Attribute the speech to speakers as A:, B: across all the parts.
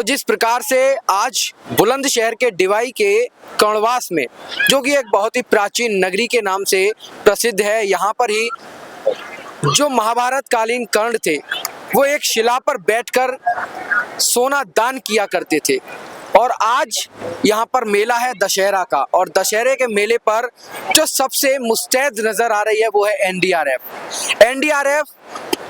A: जिस प्रकार से आज बुलंदशहर के डिवाई के कर्णवास में, जो कि एक बहुत ही प्राचीन नगरी के नाम से प्रसिद्ध है, यहाँ पर ही जो महाभारत कालीन कर्ण थे वो एक शिला पर बैठकर सोना दान किया करते थे। और आज यहाँ पर मेला है दशहरा का, और दशहरे के मेले पर जो सबसे मुस्तैद नजर आ रही है वो है एनडीआरएफ। एनडीआरएफ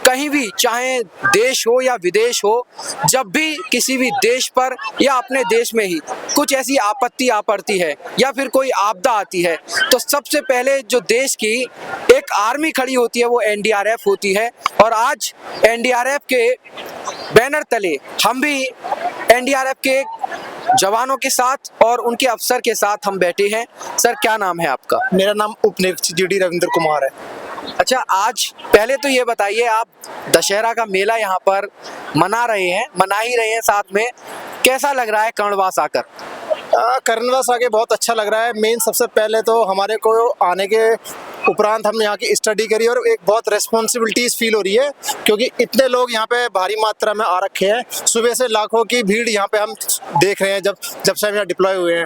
A: कहीं भी, चाहे देश हो या विदेश हो, जब भी किसी भी देश पर या अपने देश में ही कुछ ऐसी आपत्ति आ पड़ती है या फिर कोई आपदा आती है, तो सबसे पहले जो देश की एक आर्मी खड़ी होती है वो एनडीआरएफ होती है। और आज एनडीआरएफ के बैनर तले हम भी एनडीआरएफ के जवानों के साथ और उनके अफसर के साथ हम बैठे हैं। सर, क्या नाम है आपका?
B: मेरा नाम उपनिरीक्षक जीडी रविंद्र कुमार है।
A: अच्छा, आज पहले तो ये बताइए, आप दशहरा का मेला यहाँ पर मना ही रहे हैं साथ में, कैसा लग रहा है कर्णवास आकर?
B: कर्णवास आके बहुत अच्छा लग रहा है। मेन सबसे पहले तो हमारे को आने के उपरांत हम यहाँ की स्टडी करी और एक बहुत रेस्पॉन्सिबिलिटीज फील हो रही है, क्योंकि इतने लोग यहाँ पे भारी मात्रा में आ रखे हैं। सुबह से लाखों की भीड़ यहाँ पे हम देख रहे हैं जब से हम यहाँ डिप्लॉय हुए हैं।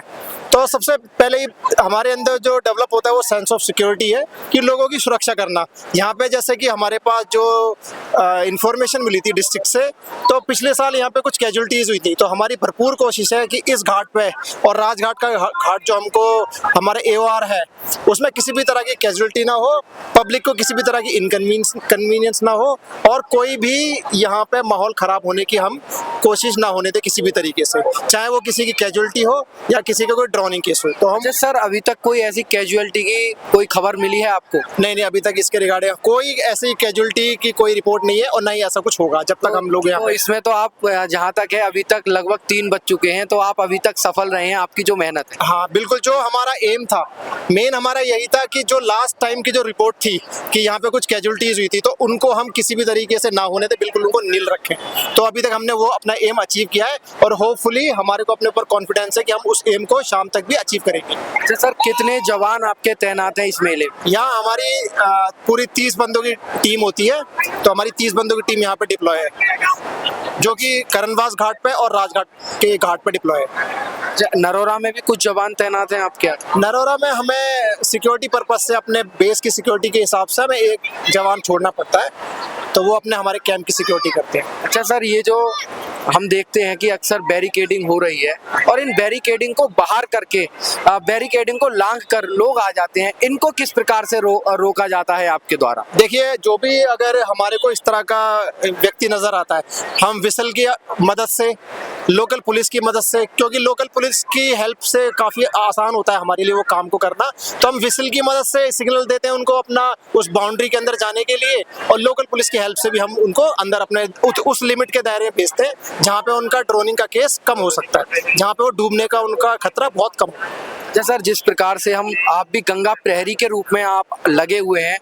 B: तो सबसे पहले हमारे अंदर जो डेवलप होता है वो सेंस ऑफ सिक्योरिटी है कि लोगों की सुरक्षा करना। यहाँ पे जैसे कि हमारे पास जो इंफॉर्मेशन मिली थी डिस्ट्रिक्ट से, तो पिछले साल यहाँ पे कुछ कैजुअलिटीज हुई थी। तो हमारी भरपूर कोशिश है कि इस घाट पे और राजघाट का घाट जो हमको हमारे एओआर है उसमें किसी भी तरह की कैजुअलिटी ना हो, पब्लिक को किसी भी तरह की इनकन्वीनियंस ना हो, और कोई भी यहाँ पे माहौल खराब होने की हम कोशिश ना होने दे किसी भी तरीके से, चाहे वो किसी की कैजुअलिटी हो या किसी का कोई ड्रॉनिंग केस हो। तो हम
A: सर, अभी तक कोई ऐसी कैजुअलिटी की कोई खबर मिली है आपको?
B: नहीं, अभी तक इसके रिगार्डिंग कोई ऐसी कैजुअलिटी की कोई रिपोर्ट नहीं है और ना ही ऐसा कुछ होगा जब तक हम लोग यहाँ।
A: तो इसमें तो आप, जहाँ तक है, अभी तक लगभग 3 बज चुके हैं, तो आप अभी तक सफल रहे हैं, आपकी जो मेहनत है।
B: हाँ बिल्कुल, जो हमारा एम था, मेन हमारा यही था कि जो लास्ट टाइम की जो रिपोर्ट थी कि यहाँ पे कुछ कैजुअलिटीज हुई थी, तो उनको हम किसी भी तरीके से ना होने दे, बिल्कुल उनको नील रखें। तो अभी तक हमने वो अपना एम अचीव किया है और होपफुली हमारे को अपने ऊपर कॉन्फिडेंस है कि हम उस एम को शाम तक भी अचीव करेंगे।
A: अच्छा सर, कितने जवान आपके तैनात हैं इस मेले में?
B: यहाँ हमारी पूरी 30 बंदों की टीम होती है, तो हमारी 30 बंदों की टीम यहाँ पे डिप्लॉय है, जो कि कर्णवास घाट पे और राजघाट के घाट पे डिप्लॉय है।
A: नरोरा में भी कुछ जवान तैनात हैं आपके?
B: नरोरा में हमें सिक्योरिटी पर्पज से, अपने बेस की सिक्योरिटी के हिसाब से हमें एक जवान छोड़ना पड़ता है, तो वो अपने हमारे कैंप की सिक्योरिटी करते हैं।
A: अच्छा सर, ये जो हम देखते हैं कि अक्सर बैरिकेडिंग हो रही है और इन बैरिकेडिंग को बाहर करके, बैरिकेडिंग को लांघ कर लोग आ जाते हैं, इनको किस प्रकार से रोका जाता है आपके द्वारा?
B: देखिए, जो भी अगर हमारे को इस तरह का व्यक्ति नजर आता है, हम विसल की मदद से, लोकल पुलिस की मदद से, क्योंकि लोकल पुलिस की हेल्प से काफ़ी आसान होता है हमारे लिए वो काम को करना, तो हम विसल की मदद से सिग्नल देते हैं उनको अपना उस बाउंड्री के अंदर जाने के लिए, और लोकल पुलिस की हेल्प से भी हम उनको अंदर अपने उस लिमिट के दायरे में भेजते हैं जहाँ पे उनका ड्रोनिंग का केस कम हो सकता है, जहाँ पे वो डूबने का उनका खतरा बहुत कम है।
A: सर, जिस प्रकार से आप भी गंगा प्रहरी के रूप में आप लगे हुए हैं,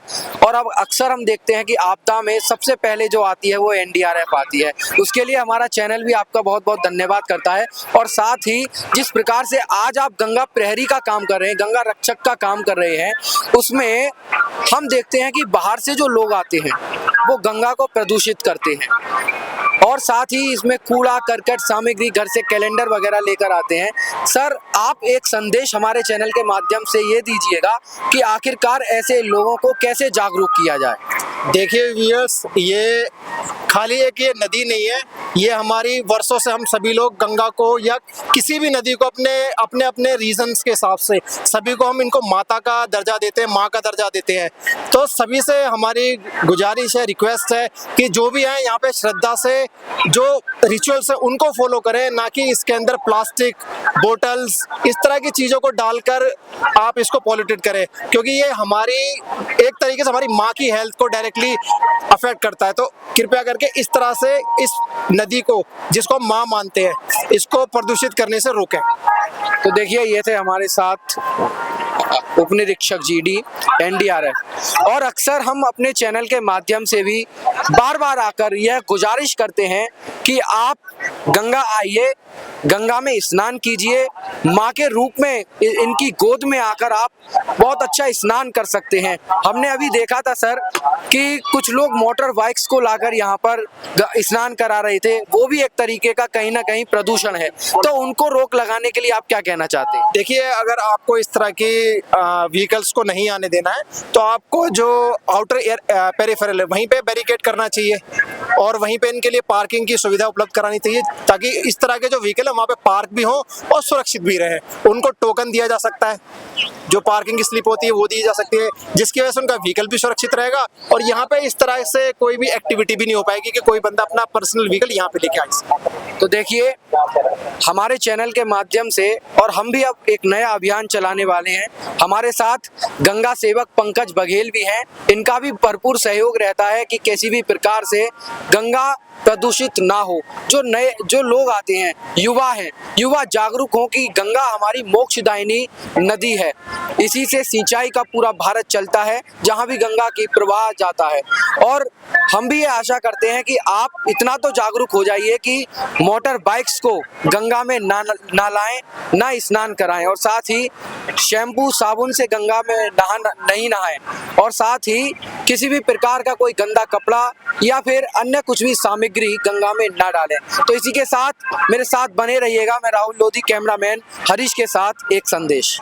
A: और अब अक्सर हम देखते हैं कि आपदा में सबसे पहले जो आती है वो एनडीआरएफ आती है, उसके लिए हमारा चैनल भी आपका बहुत बहुत धन्यवाद करता है। और साथ ही जिस प्रकार से आज आप गंगा प्रहरी का काम कर रहे हैं, गंगा रक्षक का काम कर रहे हैं, उसमें हम देखते हैं कि बाहर से जो लोग आते हैं वो गंगा को प्रदूषित करते हैं, और साथ ही इसमें कूड़ा करकट सामग्री, घर से कैलेंडर वगैरह लेकर आते हैं। सर, आप एक संदेश हमारे चैनल के माध्यम से ये दीजिएगा कि आखिरकार ऐसे लोगों को कैसे जागरूक किया जाए?
B: देखिए व्यूअर्स, ये खाली एक ये नदी नहीं है, ये हमारी वर्षों से हम सभी लोग गंगा को या किसी भी नदी को अपने अपने रीजंस के हिसाब से सभी को हम इनको माता का दर्जा देते हैं, माँ का दर्जा देते हैं। तो सभी से हमारी गुजारिश है, रिक्वेस्ट है कि जो भी है यहाँ पे श्रद्धा से जो रिचुअल्स है उनको फॉलो करें, ना कि इसके अंदर प्लास्टिक बोटल्स इस तरह की चीज़ों को डालकर आप इसको पॉल्यूटेड करें, क्योंकि ये हमारी एक तरीके से हमारी माँ की हेल्थ को डायरेक्टली अफेक्ट करता है। तो कृपया करके इस तरह से इस नदी को, जिसको हम माँ मानते हैं, इसको प्रदूषित करने से रोकें।
A: तो देखिए, ये थे हमारे साथ उप निरीक्षक जीडी एनडीआरएफ। और अक्सर हम अपने चैनल के माध्यम से भी बार बार आकर यह गुजारिश करते हैं कि आप गंगा आइए, गंगा में स्नान कीजिए, माँ के रूप में इनकी गोद में आकर आप बहुत अच्छा स्नान कर सकते हैं। हमने अभी देखा था सर कि कुछ लोग मोटर बाइक्स को लाकर यहाँ पर स्नान करा रहे थे, वो भी एक तरीके का कहीं ना कहीं प्रदूषण है, तो उनको रोक लगाने के लिए आप क्या कहना चाहते हैं?
B: देखिए, अगर आपको इस तरह की व्हीकल्स को नहीं आने देना है तो आपको जो आउटर एयर पेरिफेरल है वहीं पे बैरिकेड करना चाहिए और वहीं पे इनके लिए पार्किंग की सुविधा उपलब्ध करानी चाहिए, ताकि इस तरह के जो व्हीकल है वहाँ पे पार्क भी हो और सुरक्षित भी रहे। उनको टोकन दिया जा सकता है, जो पार्किंग की स्लिप होती है वो दी जा सकती है, जिसकी वजह से उनका व्हीकल भी सुरक्षित रहेगा और यहाँ पे इस तरह से कोई भी एक्टिविटी भी नहीं हो पाएगी कि कोई बंदा अपना पर्सनल व्हीकल यहाँ पे लेके आ सके।
A: तो देखिए, हमारे चैनल के माध्यम से और हम भी अब एक नया अभियान चलाने वाले हैं। हमारे साथ गंगा सेवक पंकज बघेल भी हैं, इनका भी भरपूर सहयोग रहता है कि किसी भी प्रकार से गंगा प्रदूषित ना हो। जो लोग आते हैं, युवा जागरूक हो कि गंगा हमारी मोक्षदायिनी नदी है, इसी से सिंचाई का पूरा भारत चलता है, जहां भी गंगा की प्रवाह जाता है। और हम भी ये आशा करते हैं कि आप इतना तो जागरूक हो जाइए कि मोटर बाइक्स को गंगा में ना लाएं, ना स्नान कराएं, और साथ ही शैम्पू साबुन से गंगा में नहीं नहाएं, और साथ ही किसी भी प्रकार का कोई गंदा कपड़ा या फिर अन्य कुछ भी सामग्री गंगा में ना डालें। तो इसी के साथ मेरे साथ बने रहिएगा। मैं राहुल लोधी, कैमरामैन हरीश के साथ एक संदेश।